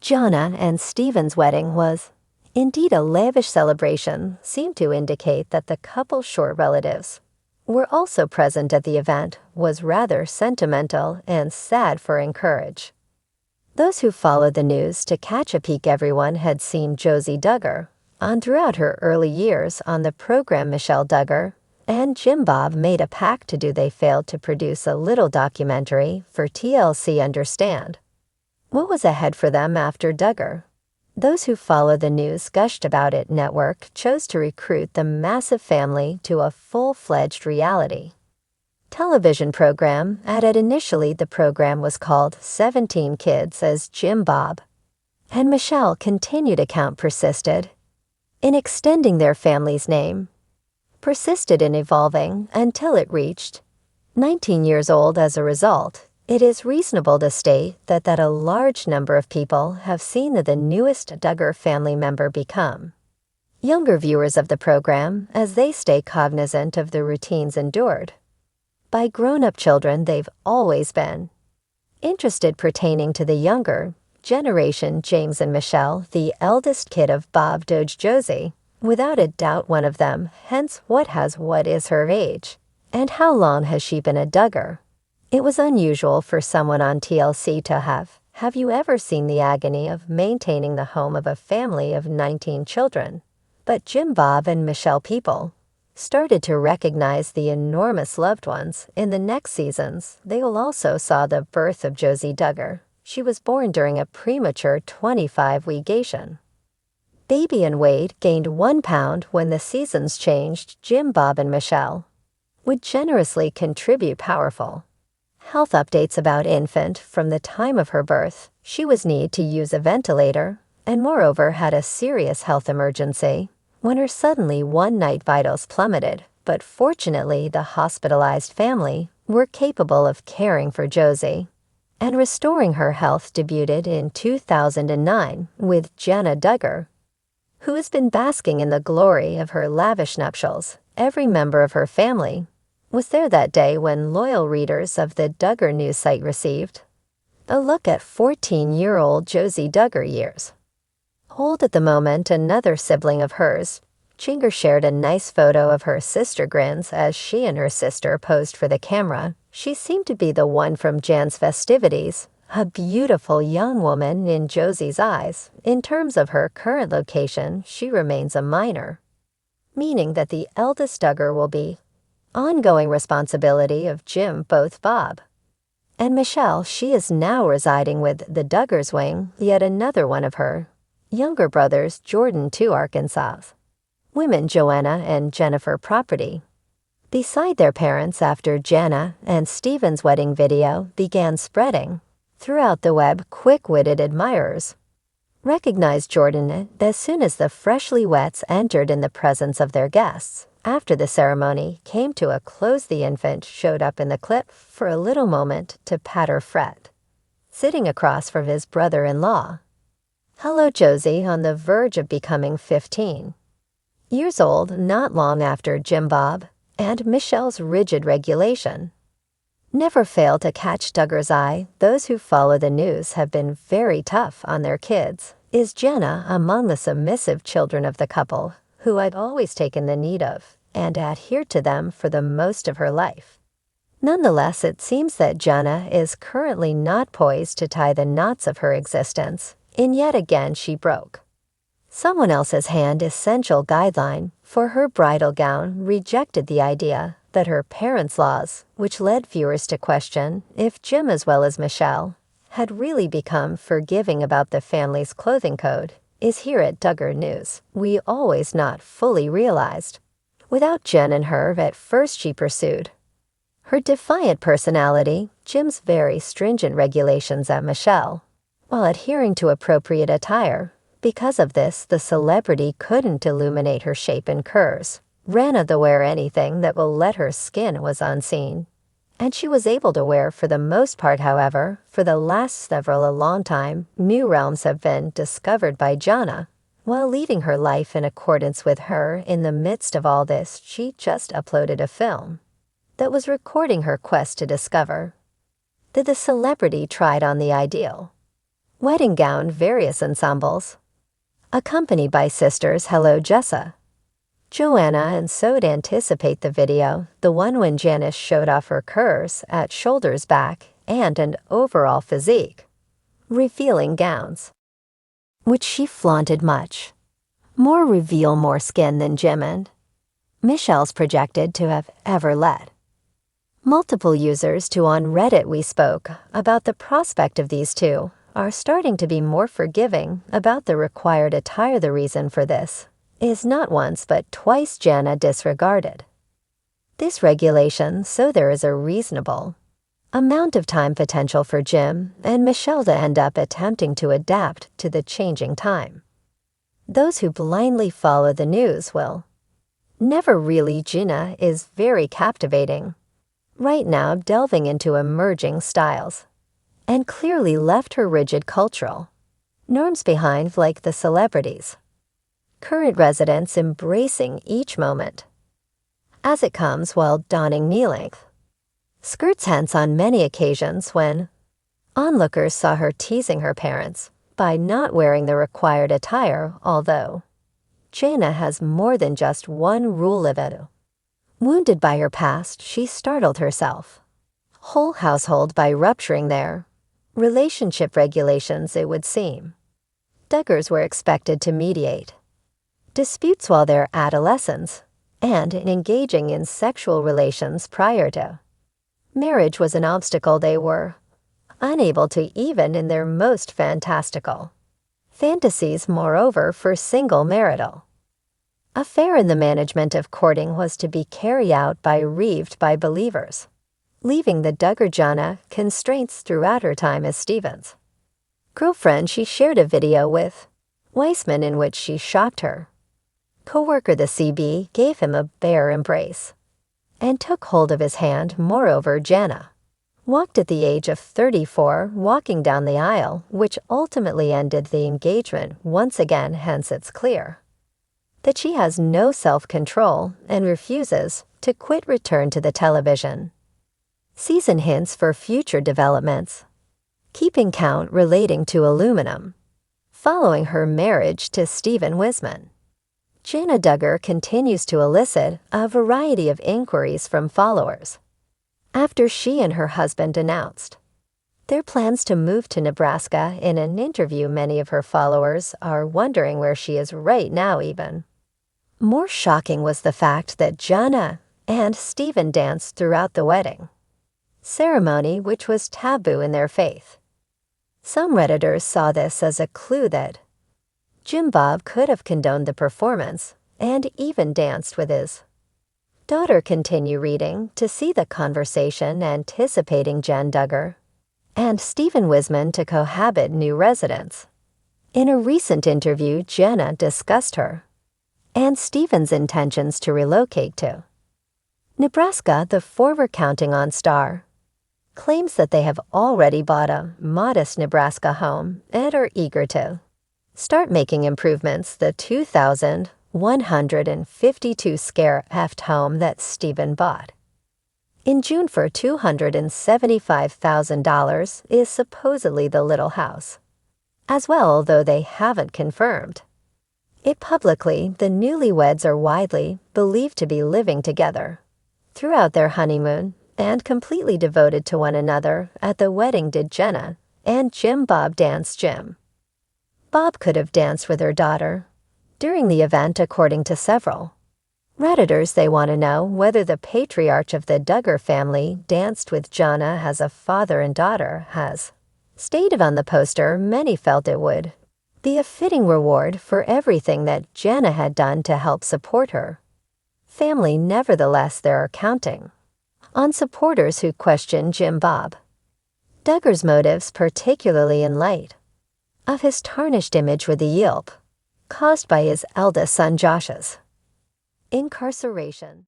Jana and Stephen's wedding was indeed a lavish celebration, seemed to indicate that the couple's short relatives were also present at the event was rather sentimental and sad for Encourage. Those who followed the news to catch a peek everyone had seen Josie Duggar on throughout her early years on the program. Michelle Duggar and Jim Bob made a pact to do. They failed to produce a little documentary for TLC Understand. What was ahead for them after Duggar? Those who followed the news gushed about it. Network chose to recruit the massive family to a full-fledged reality television program. Initially, the program was called 17 Kids as Jim Bob and Michelle continued. Account persisted in extending their family's name, persisted in evolving until it reached 19 years old. As a result, it is reasonable to state that a large number of people have seen the newest Duggar family member become younger viewers of the program as they stay cognizant of the routines endured by grown-up children. They've always been interested pertaining to the younger generation. James and Michelle, the eldest kid of Bob Doge Josie, without a doubt one of them, hence what is her age, and how long has she been a Duggar? It was unusual for someone on TLC to have you ever seen the agony of maintaining the home of a family of 19 children? But Jim Bob and Michelle people started to recognize the enormous loved ones. In the next seasons, they will also saw the birth of Josie Duggar. She was born during a premature 25-week gestation. Baby and Wade gained 1 pound when the seasons changed. Jim Bob and Michelle would generously contribute powerful health updates about infant from the time of her birth. She was need to use a ventilator and moreover had a serious health emergency when her suddenly one night vitals plummeted, but fortunately the hospitalized family were capable of caring for Josie and restoring her health. Debuted in 2009 with Jana Duggar, who has been basking in the glory of her lavish nuptials. Every member of her family was there that day when loyal readers of the Duggar news site received a look at 14-year-old Josie Duggar years old at the moment. Another sibling of hers, Chinger, shared a nice photo of her sister grins as she and her sister posed for the camera. She seemed to be the one from Jan's festivities, a beautiful young woman in Josie's eyes. In terms of her current location, she remains a minor, meaning that the eldest Duggar will be ongoing responsibility of Jim. Both Bob and Michelle, she is now residing with the Duggars wing. Yet another one of her younger brothers, Jordan, to Arkansas women Joanna and Jennifer property beside their parents. After Jana and Stephen's wedding video began spreading throughout the web, quick-witted admirers recognized Jordan as soon as the freshly wets entered in the presence of their guests. After the ceremony came to a close, the infant showed up in the clip for a little moment to pat or fret, sitting across from his brother-in-law. Hello, Josie, on the verge of becoming 15 years old, not long after Jim Bob and Michelle's rigid regulation never failed to catch Duggar's eye. Those who follow the news have been very tough on their kids. Is Jana among the submissive children of the couple, who had always taken the need of and adhered to them for the most of her life? Nonetheless, it seems that Jana is currently not poised to tie the knots of her existence, and yet again she broke someone else's hand. Essential guideline for her bridal gown rejected the idea that her parents' laws, which led viewers to question if Jim as well as Michelle had really become forgiving about the family's clothing code, is here at Duggar News. We always not fully realized. Without Jen and her, at first she pursued her defiant personality, Jim's very stringent regulations at Michelle, while adhering to appropriate attire. Because of this, the celebrity couldn't illuminate her shape and curves. Rana to wear anything that will let her skin was unseen, and she was able to wear for the most part. However, for the last a long time, new realms have been discovered by Jana. While leading her life in accordance with her, in the midst of all this, she just uploaded a film that was recording her quest to discover that the celebrity tried on the ideal wedding gown various ensembles, accompanied by sisters Hello Jessa, Joanna, and so'd anticipate the video, the one when Janice showed off her curves at shoulders back and an overall physique, revealing gowns, which she flaunted much. More reveal more skin than Jim and Michelle's projected to have ever led. Multiple users to on Reddit we spoke about the prospect of these two are starting to be more forgiving about the required attire. The reason for this is not once but twice Jana disregarded this regulation, so there is a reasonable amount of time potential for Jim and Michelle to end up attempting to adapt to the changing time. Those who blindly follow the news will never really. Jana is very captivating right now, delving into emerging styles, and clearly left her rigid cultural norms behind, like the celebrities. Current residents embracing each moment as it comes while donning knee-length skirts, hence on many occasions when onlookers saw her teasing her parents by not wearing the required attire, although Jana has more than just one rule of it. Wounded by her past, she startled herself whole household by rupturing their relationship regulations, it would seem. Duggars were expected to mediate disputes while they're adolescents, and in engaging in sexual relations prior to marriage was an obstacle they were unable to, even in their most fantastical fantasies. Moreover, for single marital affair in the management of courting was to be carried out by believers, leaving the Duggar Jana constraints throughout her time as Steven's girlfriend. She shared a video with Weissman in which she shocked her co-worker. The CB gave him a bare embrace and took hold of his hand. Moreover, Jana walked at the age of 34, walking down the aisle, which ultimately ended the engagement once again. Hence, it's clear that she has no self-control and refuses to quit. Return to the television season hints for future developments, keeping count relating to aluminum following her marriage to Steven Wisman. Jana Duggar continues to elicit a variety of inquiries from followers after she and her husband announced their plans to move to Nebraska. In an interview, many of her followers are wondering where she is right now. Even more shocking was the fact that Jana and Steven danced throughout the wedding ceremony, which was taboo in their faith. Some Redditors saw this as a clue that Jim Bob could have condoned the performance and even danced with his daughter. Continue reading to see the conversation anticipating Jen Duggar and Steven Wisman to cohabit new residents. In a recent interview, Jana discussed her and Steven's intentions to relocate to Nebraska. The forward Counting On star claims that they have already bought a modest Nebraska home and are eager to start making improvements. The 2,152 square feet home that Steven bought in June for $275,000 is supposedly the little house as well, although they haven't confirmed it publicly. The newlyweds are widely believed to be living together throughout their honeymoon and completely devoted to one another. At the wedding, did Jana and Jim Bob dance? Jim Bob could have danced with her daughter during the event, according to several Redditors. They want to know whether the patriarch of the Duggar family danced with Jana as a father and daughter has stated on the poster. Many felt it would be a fitting reward for everything that Jana had done to help support her family. Nevertheless, there are counting on supporters who question Jim Bob Duggar's motives, particularly in light of his tarnished image with the yelp caused by his eldest son Josh's incarceration.